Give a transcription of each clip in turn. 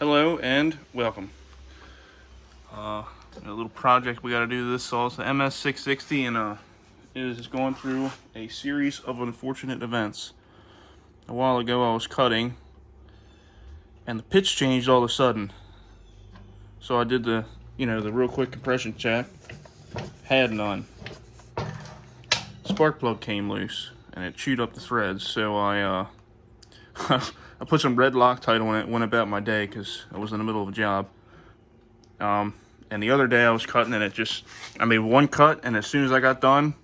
Hello and welcome. A little project we got to do this saw. It's the MS660 and it is going through a series of unfortunate events. A while ago I was cutting and the pitch changed all of a sudden. So I did the real quick compression check. Had none. Spark plug came loose and it chewed up the threads. So I I put some red Loctite on it, went about my day because I was in the middle of a job. And the other day I was cutting and I made one cut and as soon as I got done,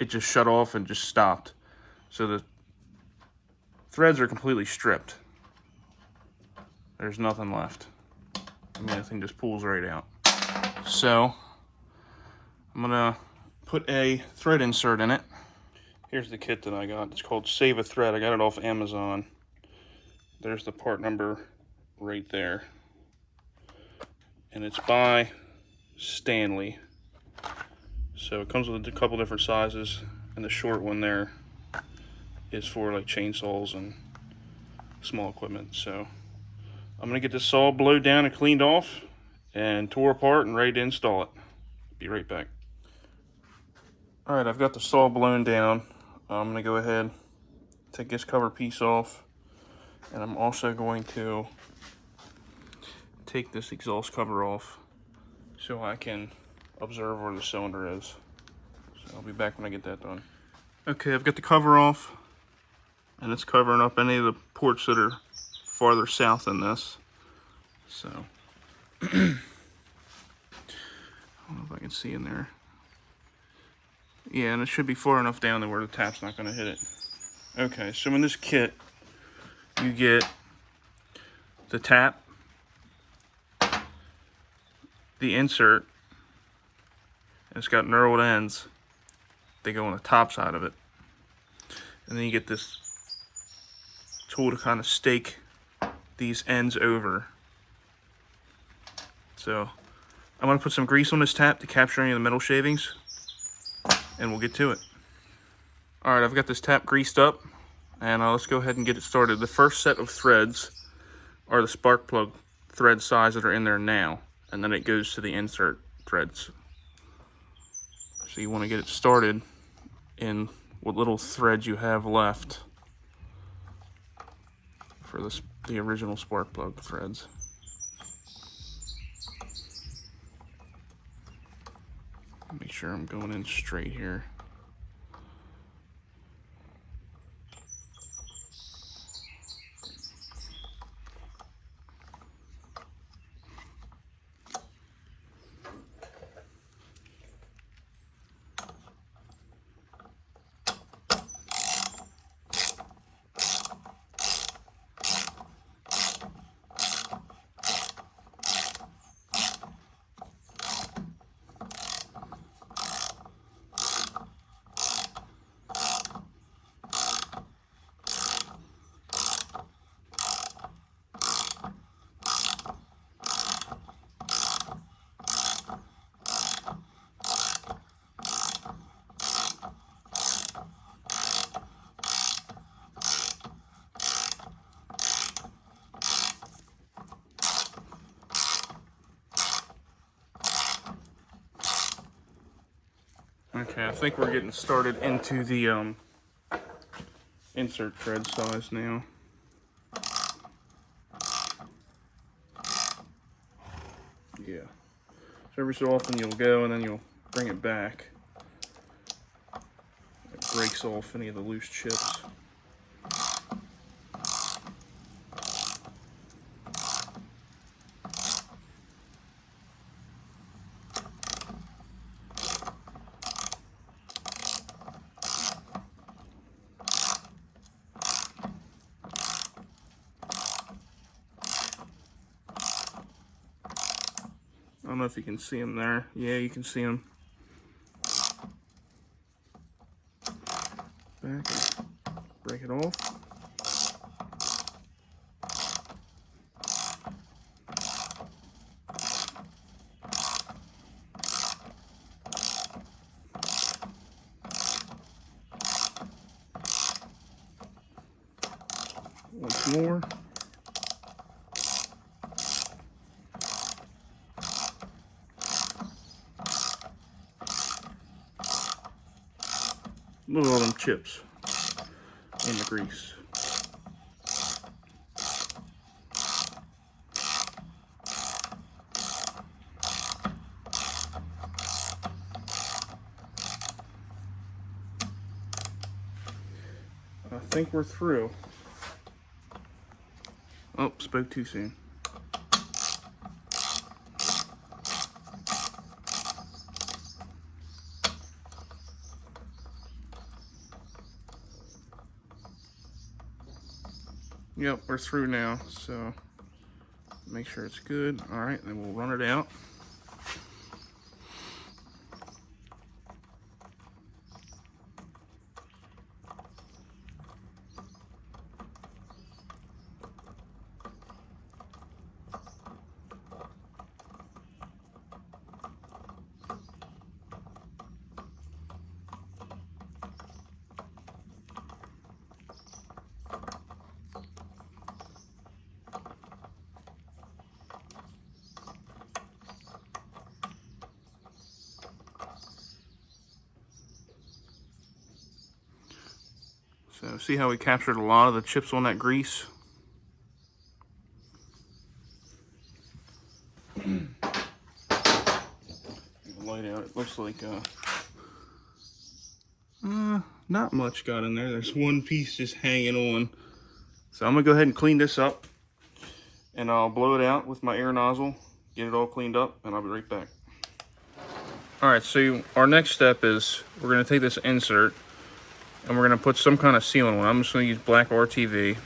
it just shut off and just stopped. So the threads are completely stripped. There's nothing left. I mean, the thing just pulls right out. So I'm gonna put a thread insert in it. Here's the kit that I got. It's called Save a Thread. I got it off Amazon. There's the part number right there. And it's by Stanley. So it comes with a couple different sizes, and the short one there is for like chainsaws and small equipment. So I'm gonna get this saw blowed down and cleaned off and tore apart and ready to install it. Be right back. All right, I've got the saw blown down. I'm gonna go ahead, take this cover piece off, and I'm also going to take this exhaust cover off so I can observe where the cylinder is. So I'll be back when I get that done. Okay, I've got the cover off and it's covering up any of the ports that are farther south than this. So I don't know if I can see in there. Yeah, and it should be far enough down there where the tap's not going to hit it. Okay, so in this kit you get the tap, the insert, and it's got knurled ends. They go on the top side of it. And then you get this tool to kind of stake these ends over. So I'm going to put some grease on this tap to capture any of the metal shavings, and we'll get to it. Alright, I've got this tap greased up, and let's go ahead and get it started. The first set of threads are the spark plug thread size that are in there now, and then it goes to the insert threads. So you want to get it started in what little threads you have left for the original spark plug threads. Make sure I'm going in straight here. Okay, I think we're getting started into the insert thread size now. Yeah. So every so often you'll go and then you'll bring it back. It breaks off any of the loose chips. I don't know if you can see them there. Yeah, you can see them. Back and break it off. Once more. Look at all them chips in the grease. I think we're through. Oh, spoke too soon. Yep, we're through now, so make sure it's good. All right, then we'll run it out. So see how we captured a lot of the chips on that grease? Light out, it looks like not much got in there. There's one piece just hanging on. So I'm gonna go ahead and clean this up, and I'll blow it out with my air nozzle, get it all cleaned up, and I'll be right back. All right, so our next step is we're gonna take this insert and we're gonna put some kind of sealant on it. I'm just gonna use black RTV.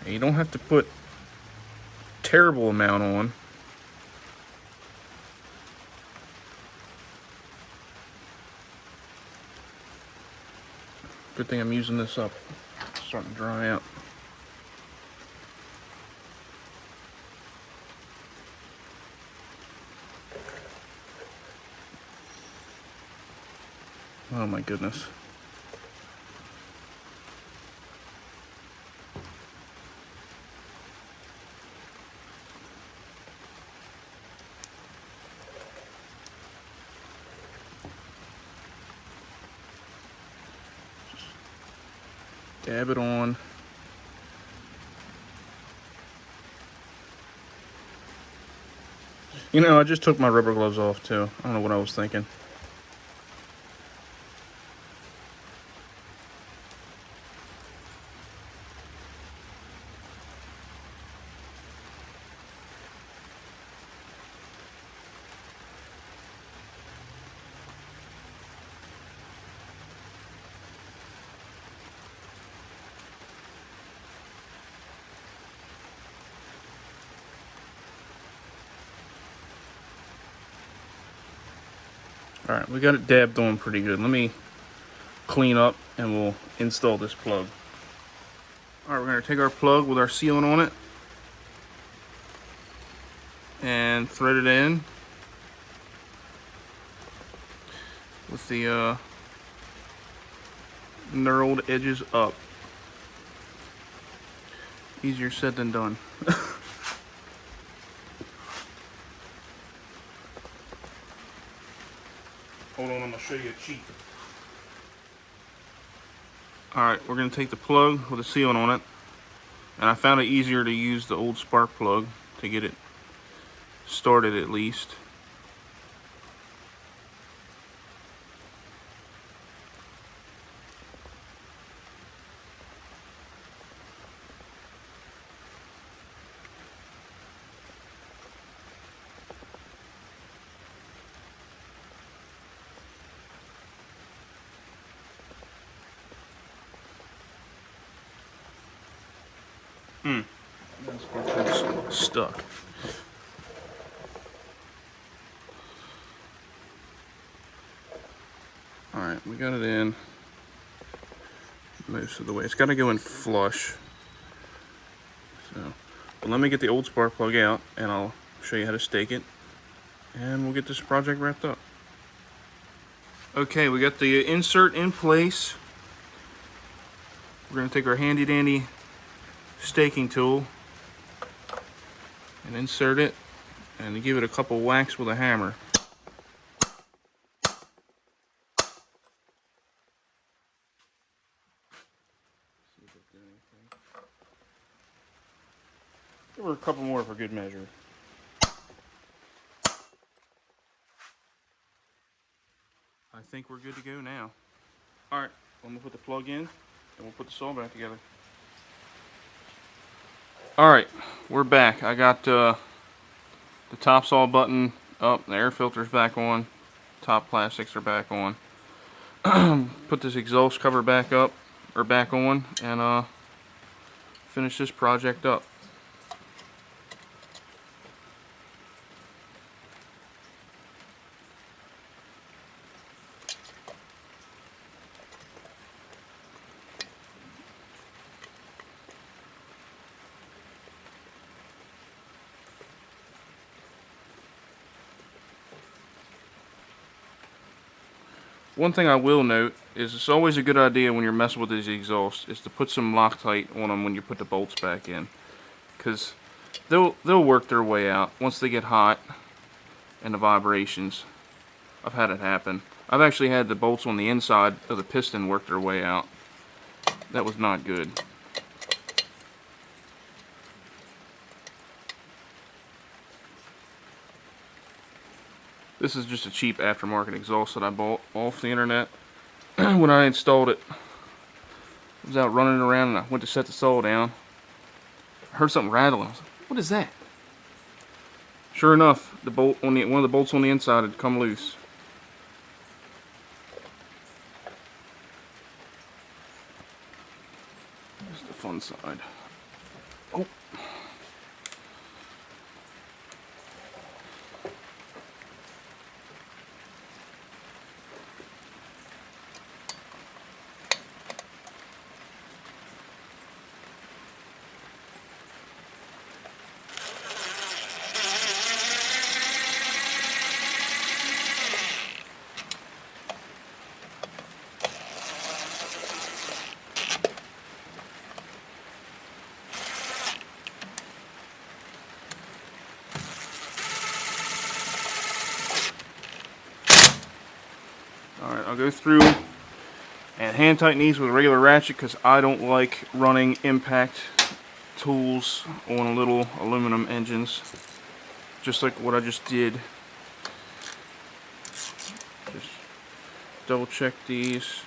And you don't have to put a terrible amount on. Good thing I'm using this up. It's starting to dry out. Oh my goodness. Dab it on. You know, I just took my rubber gloves off too. I don't know what I was thinking. All right, we got it dabbed on pretty good. Let me clean up and we'll install this plug. All right, we're gonna take our plug with our sealant on it and thread it in with the knurled edges up. Easier said than done. Hold on, I'm gonna show you a cheat. All right, we're gonna take the plug with a sealant on it, and I found it easier to use the old spark plug to get it started at least. That's stuck. All right, we got it in most of the way. It's got to go in flush. So, but let me get the old spark plug out and I'll show you how to stake it, and we'll get this project wrapped up. Okay, we got the insert in place. We're going to take our handy dandy staking tool and insert it and give it a couple whacks with a hammer. doing anything. Give her a couple more for good measure. I think we're good to go now. Alright, I'm going to put the plug in, and we'll put the saw back together. Alright, we're back. I got the top saw button up, the air filter's back on, top plastics are back on. Put this exhaust cover back up, or back on, and finish this project up. One thing I will note is it's always a good idea when you're messing with these exhausts is to put some Loctite on them when you put the bolts back in, because they'll work their way out once they get hot and the vibrations. I've had it happen. I've actually had the bolts on the inside of the piston work their way out. That was not good. This is just a cheap aftermarket exhaust that I bought off the internet. When I installed it, I was out running around and I went to set the saw down. I heard something rattling. I was like, what is that? Sure enough, the bolt on one of the bolts on the inside had come loose. Here's the fun side. Oh. Alright, I'll go through and hand tighten these with a regular ratchet because I don't like running impact tools on little aluminum engines, just like what I just did. Just double check these.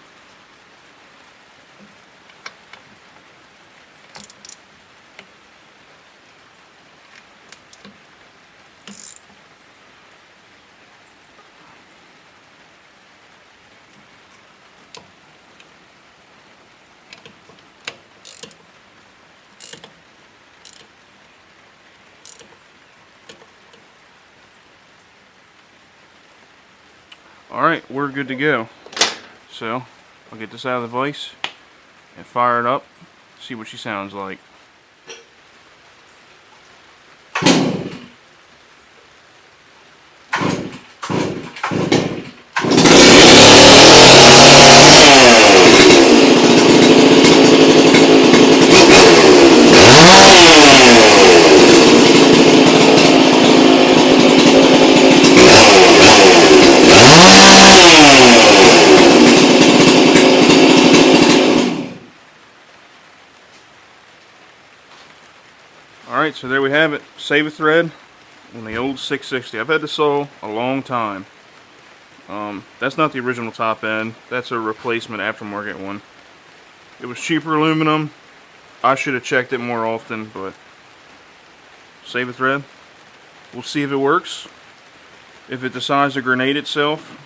Alright, we're good to go. So, I'll get this out of the vise and fire it up, see what she sounds like. Alright, so there we have it. Save a thread on the old 660. I've had the saw a long time. That's not the original top end. That's a replacement aftermarket one. It was cheaper aluminum. I should have checked it more often, but save a thread. We'll see if it works. If it decides to grenade itself,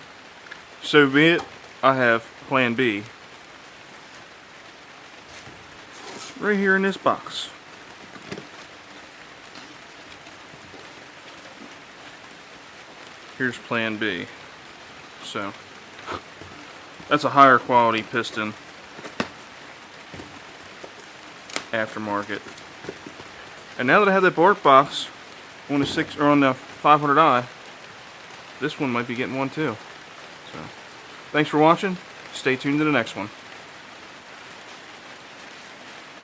so be it. I have plan B right here in this box. Here's plan B. So that's a higher quality piston, aftermarket. And now that I have that bark box on the on the 500i, this one might be getting one too. So thanks for watching. Stay tuned to the next one.